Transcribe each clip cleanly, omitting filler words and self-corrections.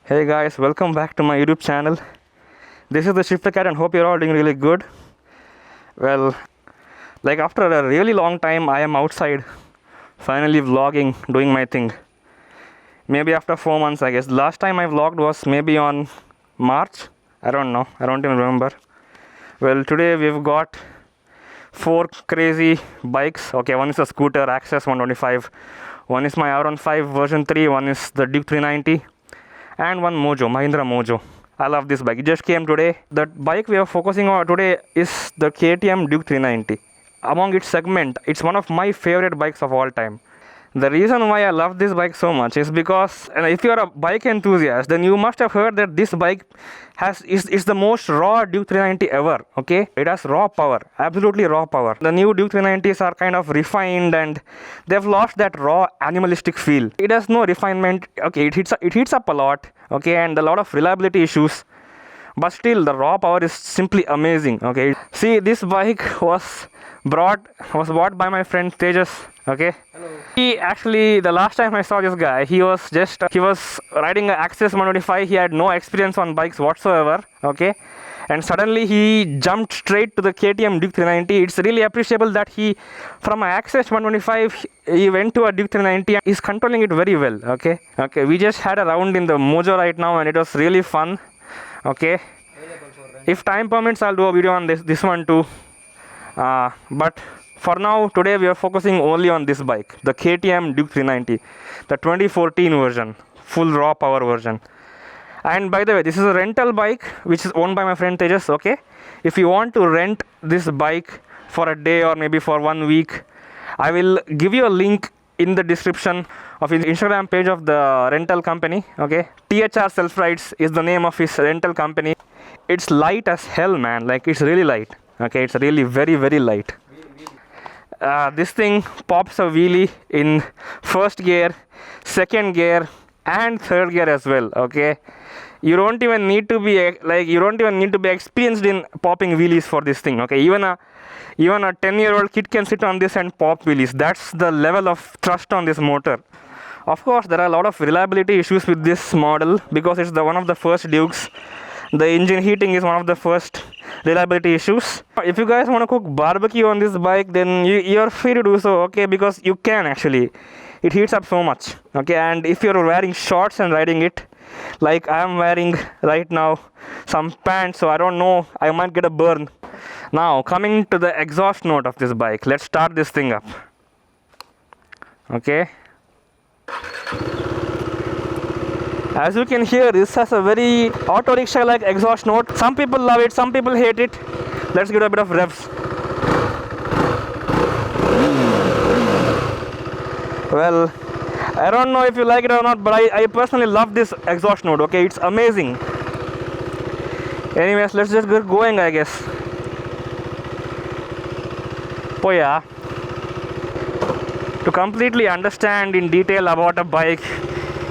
Hey guys, welcome back to my YouTube channel. This is the Shiftercat and hope you're all doing really good. Well, like after a really long time, I am outside, finally vlogging, doing my thing. Maybe after 4 months, I guess. Last time I vlogged was maybe on March. I don't know. I don't even remember. Well, today we've got 4 crazy bikes. Okay, one is a scooter, Access 125. One is my R15 version 3. One is the Duke 390. And one Mahindra Mojo. I love this bike. It just came today. The bike we are focusing on today is the KTM Duke 390. Among its segment, it's one of my favorite bikes of all time. The reason why I love this bike so much is because, and if you are a bike enthusiast, then you must have heard that this bike is the most raw Duke 390 ever. Okay, it has raw power, absolutely raw power. The new Duke 390s are kind of refined and they've lost that raw animalistic feel. It has no refinement. Okay, it heats up a lot. Okay, and a lot of reliability issues. But still, the raw power is simply amazing. Okay, see, this bike was bought by my friend Tejas. Okay. Hello. He actually, the last time I saw this guy, he was riding an Access 125. He had no experience on bikes whatsoever. Okay, and suddenly he jumped straight to the KTM Duke 390. It's really appreciable that he, from an Access 125, he went to a Duke 390 and he's controlling it very well. Okay. We just had a round in the Mojo right now and it was really fun. Okay. If time permits, I'll do a video on this one too. But for now, today we are focusing only on this bike, the KTM Duke 390, the 2014 version, full raw power version. And by the way, this is a rental bike which is owned by my friend Tejas. Okay, if you want to rent this bike for a day or maybe for 1 week, I will give you a link in the description of his Instagram page of the rental company. Okay, THR Self Rides is the name of his rental company. It's light as hell, man. Like, it's really light. Okay, it's really very, very light. This thing pops a wheelie in first gear, second gear, and third gear as well. Okay, you don't even need to be experienced in popping wheelies for this thing. Okay, even a 10-year-old kid can sit on this and pop wheelies. That's the level of thrust on this motor. Of course, there are a lot of reliability issues with this model because it's one of the first Dukes. The engine heating is one of the first reliability issues. If you guys want to cook barbecue on this bike, then you're free to do so. Okay, because you can actually. It heats up so much. Okay, and if you're wearing shorts and riding it, like I am wearing right now, some pants, so I don't know, I might get a burn. Now, coming to the exhaust note of this bike, let's start this thing up. Okay. As you can hear, this has a very auto rickshaw like exhaust note. Some people love it, some people hate it. Let's give it a bit of revs. Well, I don't know if you like it or not, but I personally love this exhaust note. Okay, it's amazing. Anyways, let's just get going, I guess. Oh yeah. To completely understand in detail about a bike,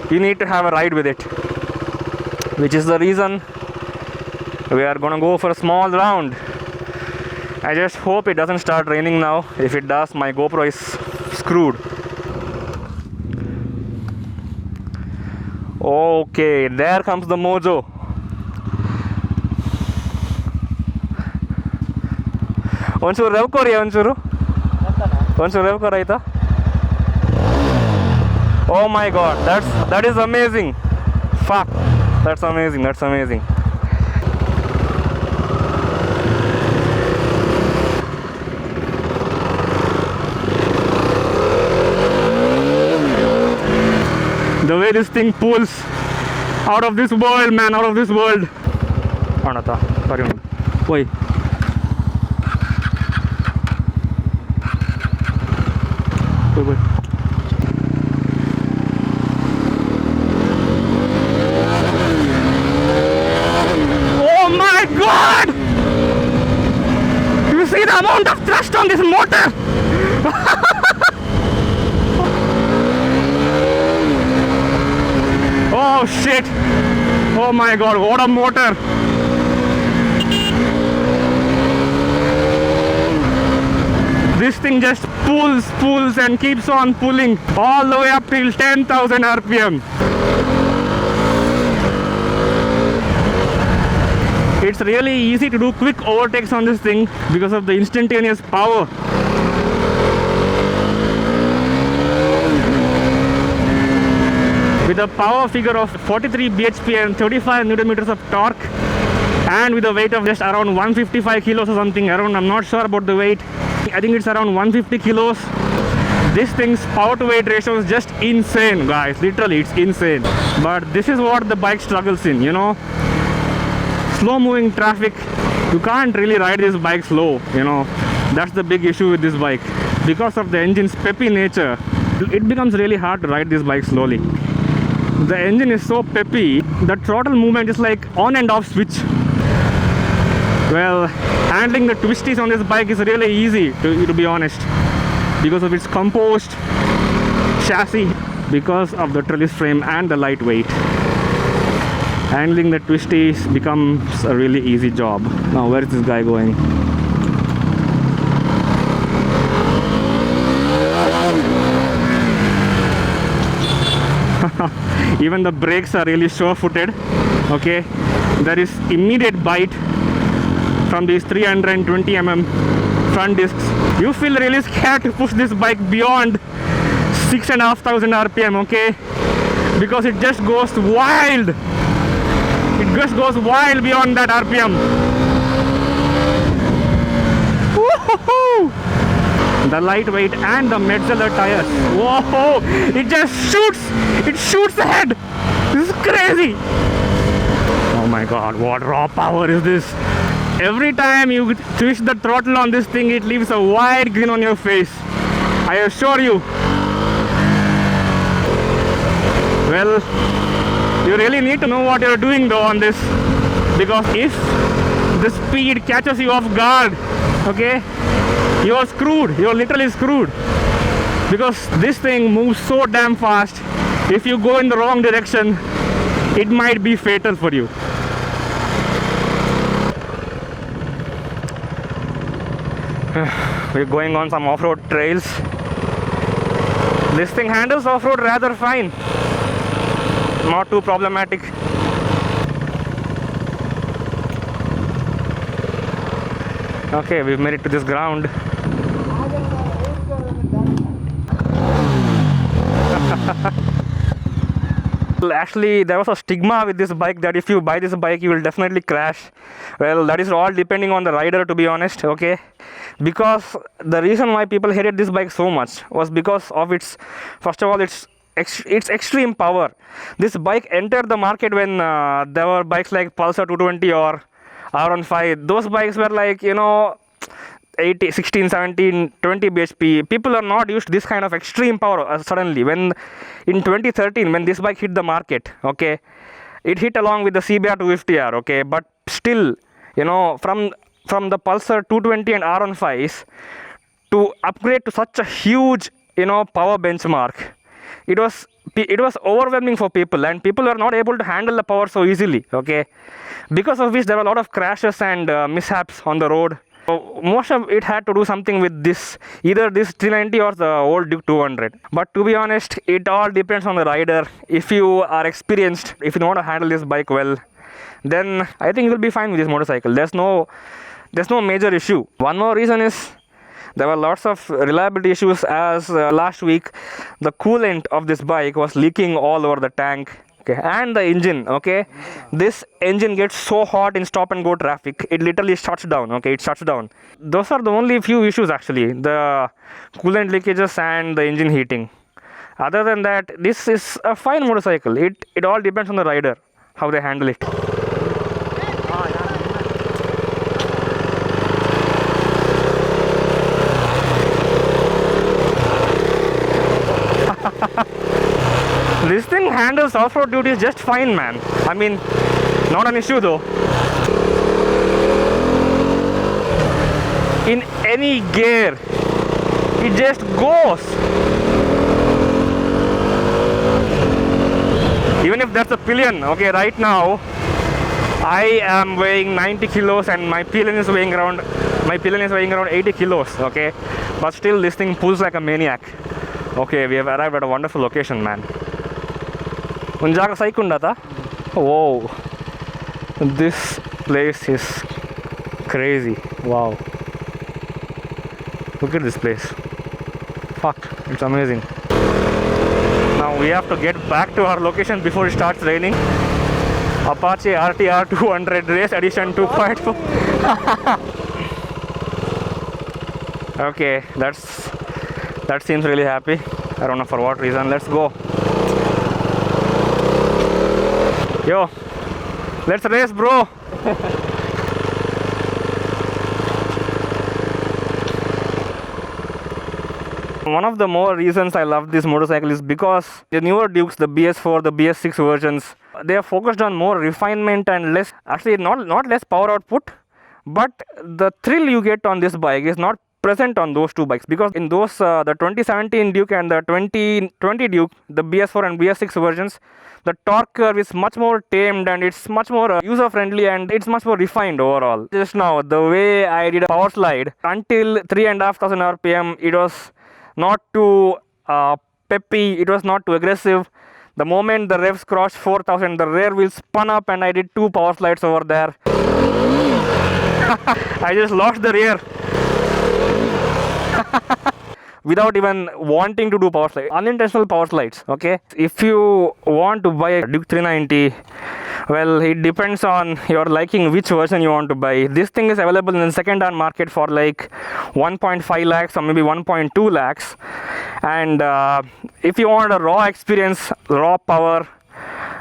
you need to have a ride with it, which is the reason we are gonna go for a small round. I just hope it doesn't start raining now. If it does, my GoPro is screwed. Okay, there comes the Mojo. Onchuru rev kori onchuru rev koraita. Oh my god, that is amazing. Fuck, that's amazing. The way this thing pulls, out of this world, man, out of this world. Anata, sorry. Wait. Wait. God! You see the amount of thrust on this motor? Oh shit! Oh my god, what a motor! This thing just pulls and keeps on pulling all the way up till 10,000 RPM. It's really easy to do quick overtakes on this thing because of the instantaneous power. With a power figure of 43 bhp and 35 newton meters of torque, and with a weight of just around 155 kilos or something, around, I'm not sure about the weight, I think it's around 150 kilos. This thing's power to weight ratio is just insane, guys. Literally, it's insane. But this is what the bike struggles in, you know. Slow moving traffic, you can't really ride this bike slow, you know. That's the big issue with this bike. Because of the engine's peppy nature, it becomes really hard to ride this bike slowly. The engine is so peppy, the throttle movement is like on and off switch. Well, handling the twisties on this bike is really easy, to be honest, because of its composed chassis, because of the trellis frame and the lightweight. Handling the twisties becomes a really easy job. Now, where is this guy going? Even the brakes are really sure-footed. Okay, there is immediate bite from these 320mm front discs. You feel really scared to push this bike beyond 6,500 RPM, okay? Because it just goes wild. It just goes wild beyond that RPM. Woohoo! The lightweight and the Metzeler tires. Whoa! It just shoots! It shoots ahead! This is crazy! Oh my god, what raw power is this? Every time you twist the throttle on this thing, it leaves a wide grin on your face. I assure you. Well, you really need to know what you're doing though on this, because if the speed catches you off guard, okay, you're screwed. You're literally screwed, because this thing moves so damn fast. If you go in the wrong direction, it might be fatal for you. We're going on some off-road trails. This thing handles off-road rather fine. Not too problematic. Okay, we've made it to this ground. Actually, there was a stigma with this bike that if you buy this bike, you will definitely crash. Well, that is all depending on the rider, to be honest, okay? Because the reason why people hated this bike so much was because of its, first of all, its extreme power. This bike entered the market when there were bikes like Pulsar 220 or R15. Those bikes were like, you know, 80, 16, 17, 20 bhp. People are not used to this kind of extreme power suddenly. When in 2013, when this bike hit the market, okay, it hit along with the CBR 250R, okay, but still, you know, from the Pulsar 220 and R15s to upgrade to such a huge, you know, power benchmark, it was overwhelming for people, and people were not able to handle the power so easily, okay, because of which there were a lot of crashes and mishaps on the road. So most of it had to do something with this, either this 390 or the old Duke 200. But to be honest, it all depends on the rider. If you are experienced, if you know how to handle this bike well, then I think you'll be fine with this motorcycle. There's no major issue. One more reason is there were lots of reliability issues, as last week the coolant of this bike was leaking all over the tank. Okay, and the engine, okay, this engine gets so hot in stop and go traffic, it literally shuts down, okay, it shuts down. Those are the only few issues actually, the coolant leakages and the engine heating. Other than that, this is a fine motorcycle. It all depends on the rider, how they handle it. This thing handles off-road duties just fine, man. I mean, not an issue though. In any gear, it just goes. Even if that's a pillion, okay, right now I am weighing 90 kilos and my pillion is weighing around 80 kilos, okay, but still this thing pulls like a maniac. Okay, we have arrived at a wonderful location, man. Unjaga Saikundata. Whoa, this place is crazy. Wow. Look at this place. Fuck, it's amazing. Now we have to get back to our location before it starts raining. Apache RTR 200 race edition 2.4. Okay, that seems really happy. I don't know for what reason. Let's go. Yo, let's race, bro. One of the more reasons I love this motorcycle is because the newer Dukes, the BS4, the BS6 versions, they are focused on more refinement and less, actually not less power output, but the thrill you get on this bike is not present on those two bikes, because in those the 2017 Duke and the 2020 Duke, the BS4 and BS6 versions, the torque curve is much more tamed and it's much more user friendly and it's much more refined overall. Just now, the way I did a power slide until 3,500 RPM, it was not too peppy, it was not too aggressive. The moment the revs crossed 4,000, the rear wheel spun up and I did 2 power slides over there. I just lost the rear. Without even wanting to do power slides, unintentional power slides. Okay, if you want to buy a Duke 390, well, it depends on your liking which version you want to buy. This thing is available in the second-hand market for like 1.5 lakhs or maybe 1.2 lakhs. And if you want a raw experience, raw power,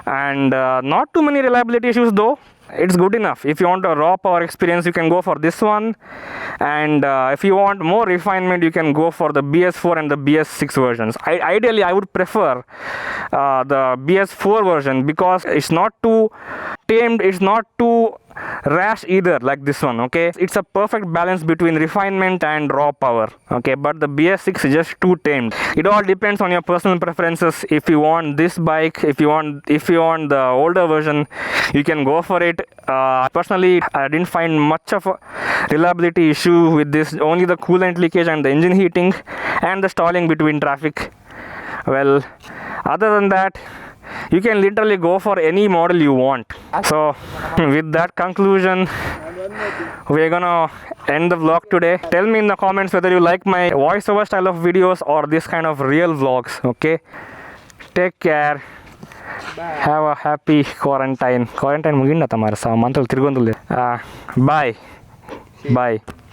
and not too many reliability issues though, it's good enough. If you want a raw power experience, you can go for this one. And if you want more refinement, you can go for the BS4 and the BS6 versions. Ideally, I would prefer the BS4 version because it's not too tamed, it's not too rash either like this one. Okay, it's a perfect balance between refinement and raw power. Okay, but the BS6 is just too tamed. It all depends on your personal preferences. If you want this bike, if you want the older version, you can go for it. Personally, I didn't find much of a reliability issue with this, only the coolant leakage and the engine heating and the stalling between traffic. Well, other than that, you can literally go for any model you want. So with that conclusion, we're gonna end the vlog today. Tell me in the comments whether you like my voiceover style of videos or this kind of real vlogs. Okay, take care. Have a happy quarantine. Quarantine ಮುಗಿಂಡ ತಮಾರ Mantra ತಿರ್ಗೊಂದು. Bye.